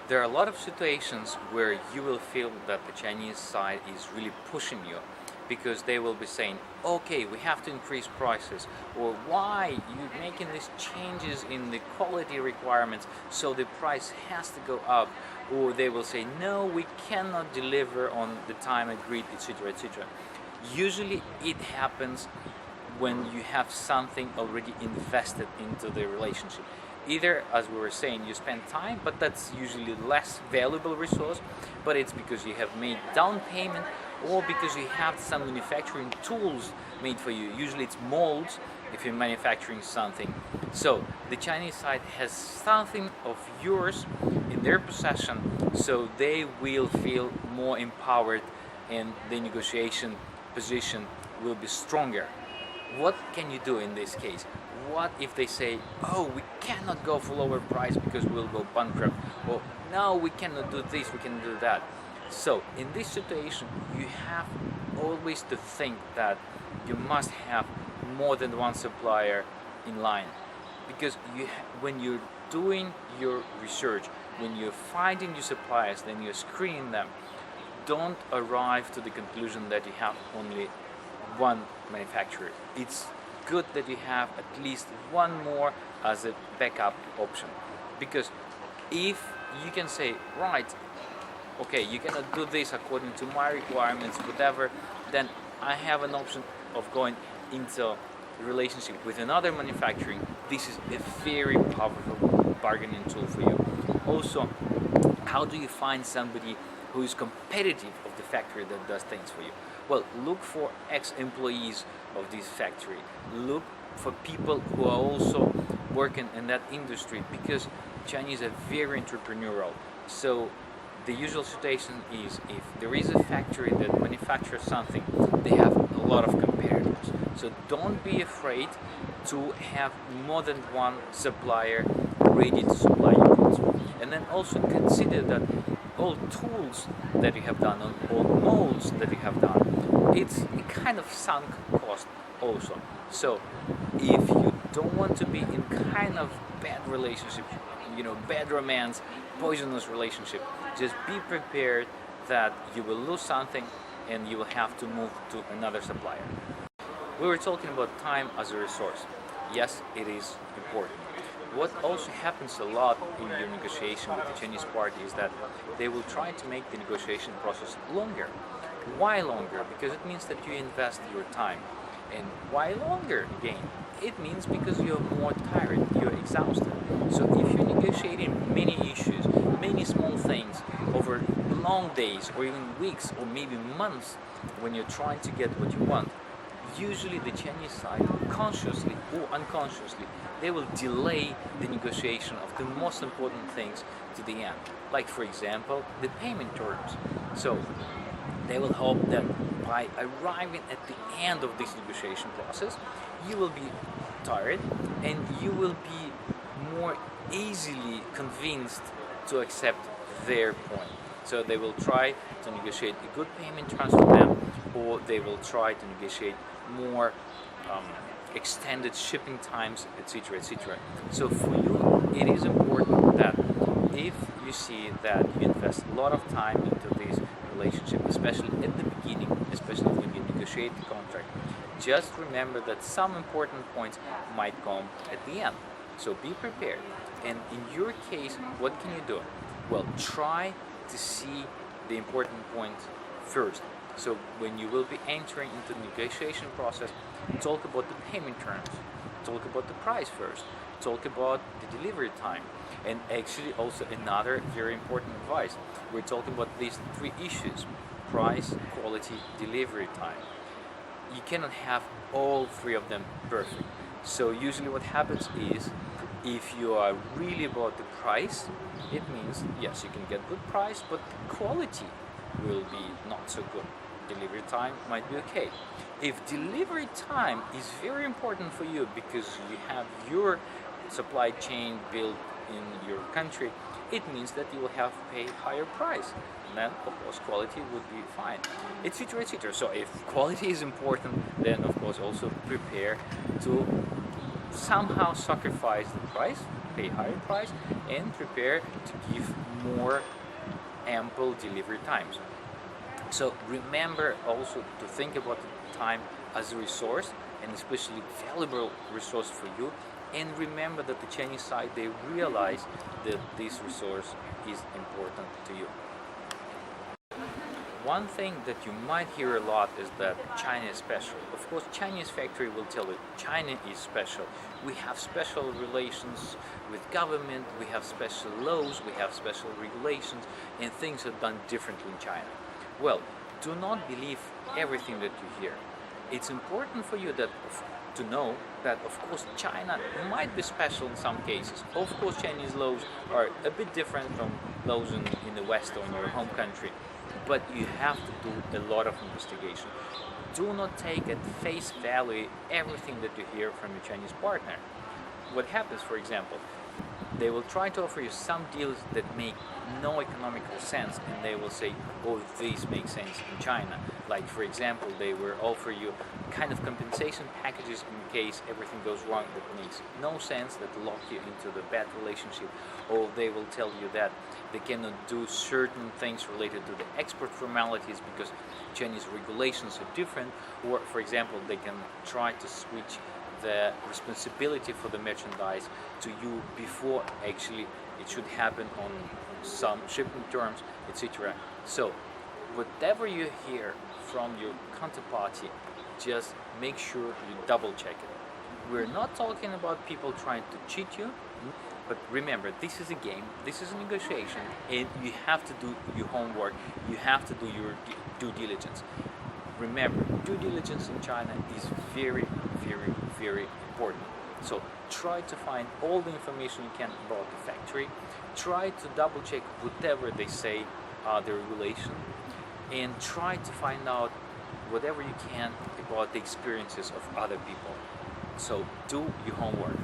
There are a lot of situations where you will feel that the Chinese side is really pushing you, because they will be saying, okay, we have to increase prices, or why you making these changes in the quality requirements, so the price has to go up, or they will say, no, we cannot deliver on the time agreed, etc., etc. Usually it happens when you have something already invested into the relationship. Either, as we were saying, you spend time, but that's usually less valuable resource, but it's because you have made down payment, or because you have some manufacturing tools made for you. Usually it's molds if you're manufacturing something. So the Chinese side has something of yours in their possession, so they will feel more empowered and the negotiation position will be stronger. What can you do in this case? What if they say, oh, we cannot go for lower price because we'll go bankrupt, or no, we cannot do this, we can do that. So in this situation, you have always to think that you must have more than one supplier in line, because when you're doing your research, when you're finding new suppliers, then you're screening them, don't arrive to the conclusion that you have only one manufacturer. It's good that you have at least one more as a backup option, because if you can say, right, okay, you cannot do this according to my requirements, whatever, then I have an option of going into a relationship with another manufacturing. This is a very powerful bargaining tool for you. Also, how do you find somebody who is competitive of the factory that does things for you? Well, look for ex-employees of this factory. Look for people who are also working in that industry, because Chinese are very entrepreneurial. So the usual situation is, if there is a factory that manufactures something, they have a lot of competitors. So don't be afraid to have more than one supplier ready to supply your goods. And then also consider that all tools that you have done, all molds that you have done, it's a kind of sunk cost also. So if you don't want to be in kind of bad relationship, bad romance, poisonous relationship, just be prepared that you will lose something and you will have to move to another supplier. We were talking about time as a resource. Yes, it is important. What also happens a lot in your negotiation with the Chinese party is that they will try to make the negotiation process longer. Why longer? Because it means that you invest your time. And why longer again? It means because you're more tired, you're exhausted. So if you're negotiating many issues, many small things over long days or even weeks or maybe months, when you're trying to get what you want, usually the Chinese side, consciously or unconsciously, they will delay the negotiation of the most important things to the end. Like, for example, the payment terms. So they will hope that by arriving at the end of this negotiation process, you will be tired and you will be more easily convinced to accept their point. So they will try to negotiate a good payment terms for them, or they will try to negotiate more extended shipping times, etc., etc. So for you, it is important that if you see that you invest a lot of time into this relationship, especially at the beginning, especially when you negotiate the contract, just remember that some important points might come at the end. So be prepared. And in your case, what can you do? Well, try to see the important points first. So when you will be entering into the negotiation process, talk about the payment terms, talk about the price first, talk about the delivery time. And actually also another very important advice, we're talking about these three issues: price, quality, delivery time. You cannot have all three of them perfect. So usually what happens is, if you are really about the price, it means, yes, you can get good price, but the quality will be not so good. Delivery time might be okay. If delivery time is very important for you because you have your supply chain built in your country, it means that you will have to pay higher price. And then, of course, quality would be fine, etc., etc. So if quality is important, then of course also prepare to somehow sacrifice the price, pay higher price, and prepare to give more ample delivery times. So remember also to think about the time as a resource, and especially valuable resource for you. And remember that the Chinese side, they realize that this resource is important to you. One thing that you might hear a lot is that China is special. Of course, Chinese factory will tell you China is special. We have special relations with government, we have special laws, we have special regulations, and things are done differently in China. Well, do not believe everything that you hear. It's important for you to know that, of course, China might be special in some cases. Of course, Chinese laws are a bit different from laws in the West or in your home country, but you have to do a lot of investigation. Do not take at face value everything that you hear from your Chinese partner. What happens, for example, they will try to offer you some deals that make no economical sense, and they will say, oh, this makes sense in China. Like, for example, they will offer you kind of compensation packages in case everything goes wrong that makes no sense, that lock you into the bad relationship, or they will tell you that they cannot do certain things related to the export formalities because Chinese regulations are different, or, for example, they can try to switch the responsibility for the merchandise to you before actually it should happen on some shipping terms, etc. So whatever you hear from your counterparty, just make sure you double check it. We're not talking about people trying to cheat you, but remember, this is a game, this is a negotiation, and you have to do your homework, you have to do your due diligence. Remember, due diligence in China is very, very, very important. So try to find all the information you can about the factory. Try to double check whatever they say are the regulation, and try to find out whatever you can about the experiences of other people. So do your homework.